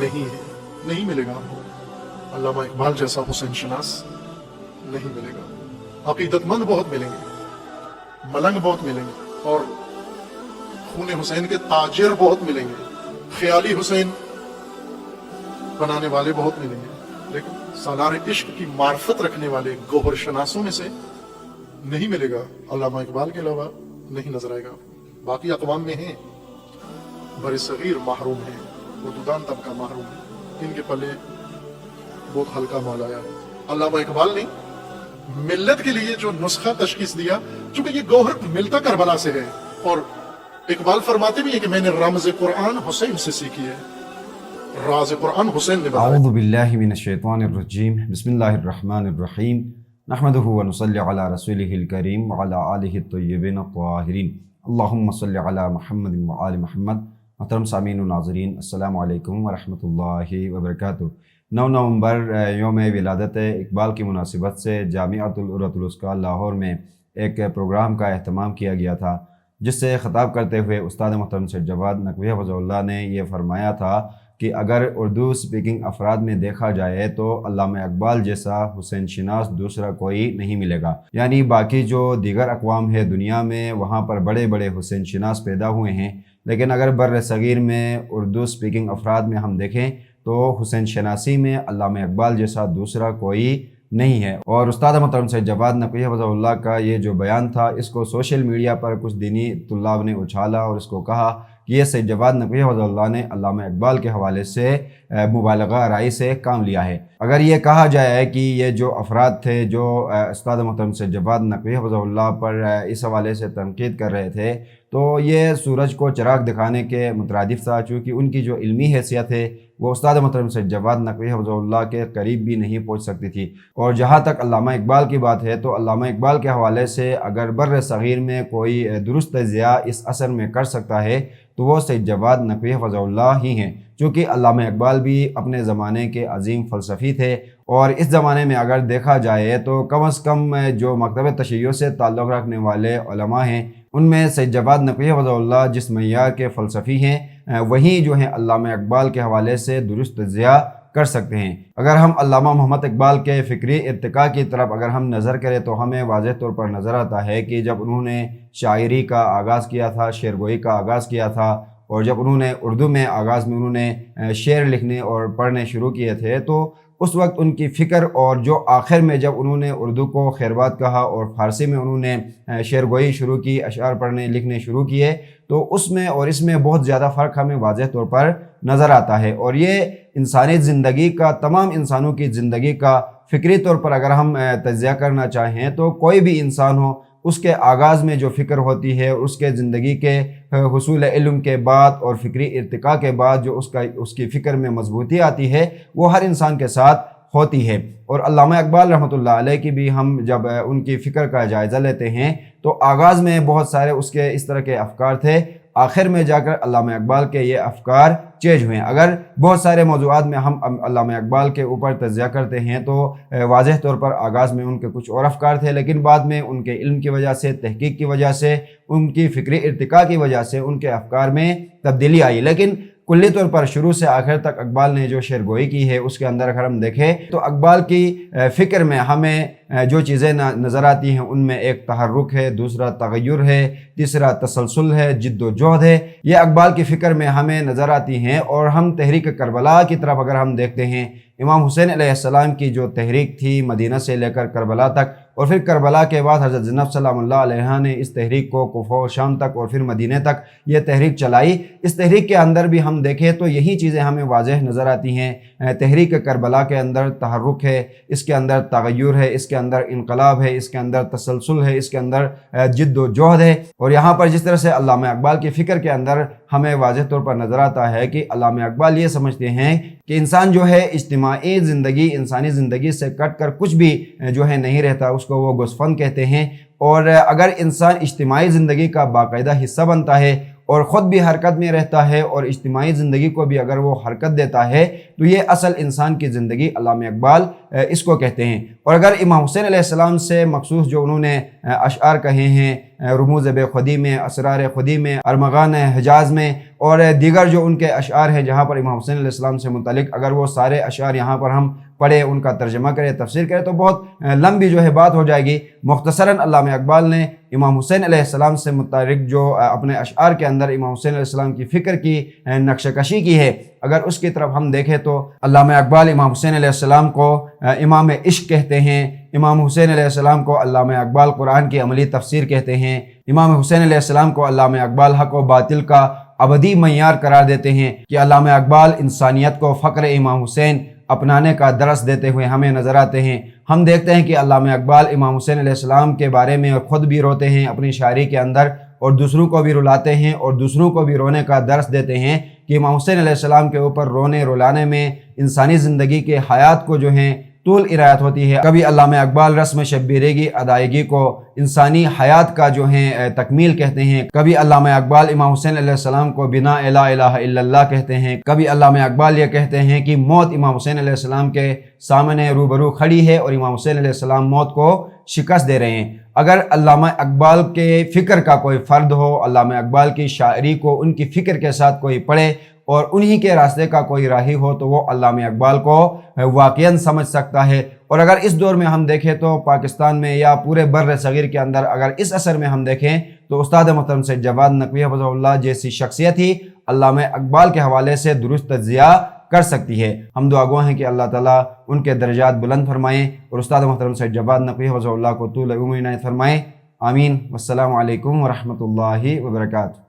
نہیں ہے، نہیں ملے گا آپ کو علامہ اقبال جیسا حسین شناس نہیں ملے گا۔ عقیدت مند بہت ملیں گے، ملنگ بہت ملیں گے، اور خون حسین کے تاجر بہت ملیں گے، خیالی حسین بنانے والے بہت ملیں گے، لیکن سالار عشق کی معرفت رکھنے والے گوہر شناسوں میں سے نہیں ملے گا۔ علامہ اقبال کے علاوہ نہیں نظر آئے گا۔ باقی اقوام میں ہیں، بر صغیر محروم ہیں، اردودان طبقہ محروم ہے، ان کے پلے بہت ہلکا مال آیا ہے۔ علامہ اقبال نے ملت کے لیے جو نسخہ تشخیص دیا، چونکہ یہ گوہر ملتا کربلا سے ہے، اور اقبال فرماتے بھی ہیں کہ میں نے رمز قرآن حسین سے سیکھی ہے، راز قرآن حسین نے بتایا۔ اعوذ باللہ من الشیطان الرجیم، بسم اللہ الرحمن الرحیم، نحمدہ ونصلی علی رسولہ الکریم وعلی آلہ الطیبین الطاہرین، اللہم صلی علی محمد وآل محمد۔ محترم سامعین و ناظرین، السلام علیکم ورحمۃ اللہ وبرکاتہ۔ 9 نومبر یوم ولادت اقبال کی مناسبت سے جامعۃ العروۃ الوثقیٰ لاہور میں ایک پروگرام کا اہتمام کیا گیا تھا، جس سے خطاب کرتے ہوئے استاد محترم سید جواد نقوی حفظہ اللہ نے یہ فرمایا تھا کہ اگر اردو سپیکنگ افراد میں دیکھا جائے تو علامہ اقبال جیسا حسین شناس دوسرا کوئی نہیں ملے گا۔ یعنی باقی جو دیگر اقوام ہے دنیا میں، وہاں پر بڑے بڑے حسین شناس پیدا ہوئے ہیں، لیکن اگر بر صغیر میں اردو سپیکنگ افراد میں ہم دیکھیں تو حسین شناسی میں علامہ اقبال جیسا دوسرا کوئی نہیں ہے۔ اور استاد محترم سید جواد نقوی حفظہ اللہ کا یہ جو بیان تھا، اس کو سوشل میڈیا پر کچھ دینی طلاب نے اچھالا اور اس کو کہا کہ یہ سید جواد نقوی حفظہ اللہ نے علامہ اقبال کے حوالے سے مبالغہ آرائی سے کام لیا ہے۔ اگر یہ کہا جائے کہ یہ جو افراد تھے جو استاد محترم سید جواد نقوی حفظہ اللہ پر اس حوالے سے تنقید کر رہے تھے، تو یہ سورج کو چراغ دکھانے کے مترادف تھا، چونکہ ان کی جو علمی حیثیت ہے وہ استاد محترم سید جواد نقوی حفظہ اللہ کے قریب بھی نہیں پہنچ سکتی تھی۔ اور جہاں تک علامہ اقبال کی بات ہے تو علامہ اقبال کے حوالے سے اگر بر صغیر میں کوئی درست تجزیہ اس اثر میں کر سکتا ہے تو وہ سید جواد نقوی حفظہ اللہ ہی ہیں، چونکہ علامہ اقبال بھی اپنے زمانے کے عظیم فلسفی تھے، اور اس زمانے میں اگر دیکھا جائے تو کم از کم جو مکتب تشیع سے تعلق رکھنے والے علماء ہیں، ان میں سید جواد نقوی حفظہ اللہ جس معیار کے فلسفی ہیں وہی جو ہیں علامہ اقبال کے حوالے سے درست تجزیہ کر سکتے ہیں۔ اگر ہم علامہ محمد اقبال کے فکری ارتقاء کی طرف اگر ہم نظر کریں تو ہمیں واضح طور پر نظر آتا ہے کہ جب انہوں نے شاعری کا آغاز کیا تھا، شعر گوئی کا آغاز کیا تھا، اور جب انہوں نے اردو میں آغاز میں انہوں نے شعر لکھنے اور پڑھنے شروع کیے تھے، تو اس وقت ان کی فکر اور جو آخر میں جب انہوں نے اردو کو خیرباد کہا اور فارسی میں انہوں نے شعر گوئی شروع کی، اشعار پڑھنے لکھنے شروع کیے، تو اس میں اور اس میں بہت زیادہ فرق ہمیں واضح طور پر نظر آتا ہے۔ اور یہ انسانی زندگی کا، تمام انسانوں کی زندگی کا فکری طور پر اگر ہم تجزیہ کرنا چاہیں تو کوئی بھی انسان ہو، اس کے آغاز میں جو فکر ہوتی ہے، اس کے زندگی کے حصول علم کے بعد اور فکری ارتقاء کے بعد جو اس کی فکر میں مضبوطی آتی ہے، وہ ہر انسان کے ساتھ ہوتی ہے۔ اور علامہ اقبال رحمۃ اللہ علیہ کی بھی ہم جب ان کی فکر کا جائزہ لیتے ہیں تو آغاز میں بہت سارے اس کے اس طرح کے افکار تھے، آخر میں جا کر علامہ اقبال کے یہ افکار چینج ہوئے ہیں۔ اگر بہت سارے موضوعات میں ہم علامہ اقبال کے اوپر تجزیہ کرتے ہیں تو واضح طور پر آغاز میں ان کے کچھ اور افکار تھے، لیکن بعد میں ان کے علم کی وجہ سے، تحقیق کی وجہ سے، ان کی فکری ارتقاء کی وجہ سے ان کے افکار میں تبدیلی آئی۔ لیکن کلی طور پر شروع سے آخر تک اقبال نے جو شعر گوئی کی ہے اس کے اندر اگر ہم دیکھیں تو اقبال کی فکر میں ہمیں جو چیزیں نظر آتی ہیں ان میں ایک تحرک ہے، دوسرا تغیر ہے، تیسرا تسلسل ہے، جد و جہد ہے، یہ اقبال کی فکر میں ہمیں نظر آتی ہیں۔ اور ہم تحریک کربلا کی طرف اگر ہم دیکھتے ہیں، امام حسین علیہ السلام کی جو تحریک تھی مدینہ سے لے کر کربلا تک، اور پھر کربلا کے بعد حضرت زینب سلام اللہ علیہا نے اس تحریک کو کوفہ و شام تک اور پھر مدینہ تک یہ تحریک چلائی۔ اس تحریک کے اندر بھی ہم دیکھیں تو یہی چیزیں ہمیں واضح نظر آتی ہیں۔ تحریک کربلا کے اندر تحرک ہے، اس کے اندر تغیر ہے، اس کے اندر انقلاب ہے، اس کے اندر تسلسل ہے، اس کے اندر جد و جہد ہے۔ اور یہاں پر جس طرح سے علامہ اقبال کی فکر کے اندر ہمیں واضح طور پر نظر آتا ہے کہ علامہ اقبال یہ سمجھتے ہیں کہ انسان جو ہے اجتماعی زندگی، انسانی زندگی سے کٹ کر کچھ بھی جو ہے نہیں رہتا، اس کو وہ گوسفند کہتے ہیں۔ اور اگر انسان اجتماعی زندگی کا باقاعدہ حصہ بنتا ہے اور خود بھی حرکت میں رہتا ہے اور اجتماعی زندگی کو بھی اگر وہ حرکت دیتا ہے تو یہ اصل انسان کی زندگی علامہ اقبال اس کو کہتے ہیں۔ اور اگر امام حسین علیہ السلام سے مخصوص جو انہوں نے اشعار کہے ہیں، رموز بے خودی میں، اسرار خودی میں، ارمغان حجاز میں اور دیگر جو ان کے اشعار ہیں جہاں پر امام حسین علیہ السلام سے متعلق اگر وہ سارے اشعار یہاں پر ہم پڑھے، ان کا ترجمہ کرے، تفسیر کرے تو بہت لمبی جو ہے بات ہو جائے گی۔ مختصراً علامہ اقبال نے امام حسین علیہ السلام سے متعلق جو اپنے اشعار کے اندر امام حسین علیہ السلام کی فکر کی نقشہ کشی کی ہے، اگر اس کی طرف ہم دیکھیں تو علامہ اقبال امام حسین علیہ السلام کو امام عشق کہتے ہیں، امام حسین علیہ السلام کو علامہ اقبال قرآن کی عملی تفسیر کہتے ہیں، امام حسین علیہ السلام کو علامہ اقبال حق و باطل کا ابدی معیار قرار دیتے ہیں کہ علامہ اقبال انسانیت کو فقر امام حسین اپنانے کا درس دیتے ہوئے ہمیں نظر آتے ہیں۔ ہم دیکھتے ہیں کہ علامہ اقبال امام حسین علیہ السلام کے بارے میں خود بھی روتے ہیں اپنی شاعری کے اندر، اور دوسروں کو بھی رلاتے ہیں اور دوسروں کو بھی رونے کا درس دیتے ہیں کہ امام حسین علیہ السلام کے اوپر رونے رلانے میں انسانی زندگی کے حیات کو جو ہیں طول ارایت ہوتی ہے۔ کبھی علامہ اقبال رسم شبیرے کی ادائیگی کو انسانی حیات کا جو ہیں تکمیل کہتے ہیں، کبھی علامہ اقبال امام حسین علیہ السلام کو بنا لا الہ الا اللہ کہتے ہیں، کبھی علامہ اقبال یہ کہتے ہیں کہ موت امام حسین علیہ السلام کے سامنے روبرو کھڑی ہے اور امام حسین علیہ السلام موت کو شکست دے رہے ہیں۔ اگر علامہ اقبال کے فکر کا کوئی فرد ہو، علامہ اقبال کی شاعری کو ان کی فکر کے ساتھ کوئی پڑھے اور انہی کے راستے کا کوئی راہی ہو تو وہ علامہ اقبال کو واقعاً سمجھ سکتا ہے۔ اور اگر اس دور میں ہم دیکھیں تو پاکستان میں یا پورے بر صغیر کے اندر اگر اس عصر میں ہم دیکھیں تو استاد محترم سید جواد نقوی حفظہ اللہ جیسی شخصیت ہی علامہ اقبال کے حوالے سے درست تجزیہ کر سکتی ہے۔ ہم دعا گو ہیں کہ اللہ تعالیٰ ان کے درجات بلند فرمائیں اور استاد محترم سید جواد نقوی حفظہ اللہ کو طول عمر عنایت فرمائیں۔ آمین۔ والسلام علیکم ورحمۃ اللہ وبرکاتہ۔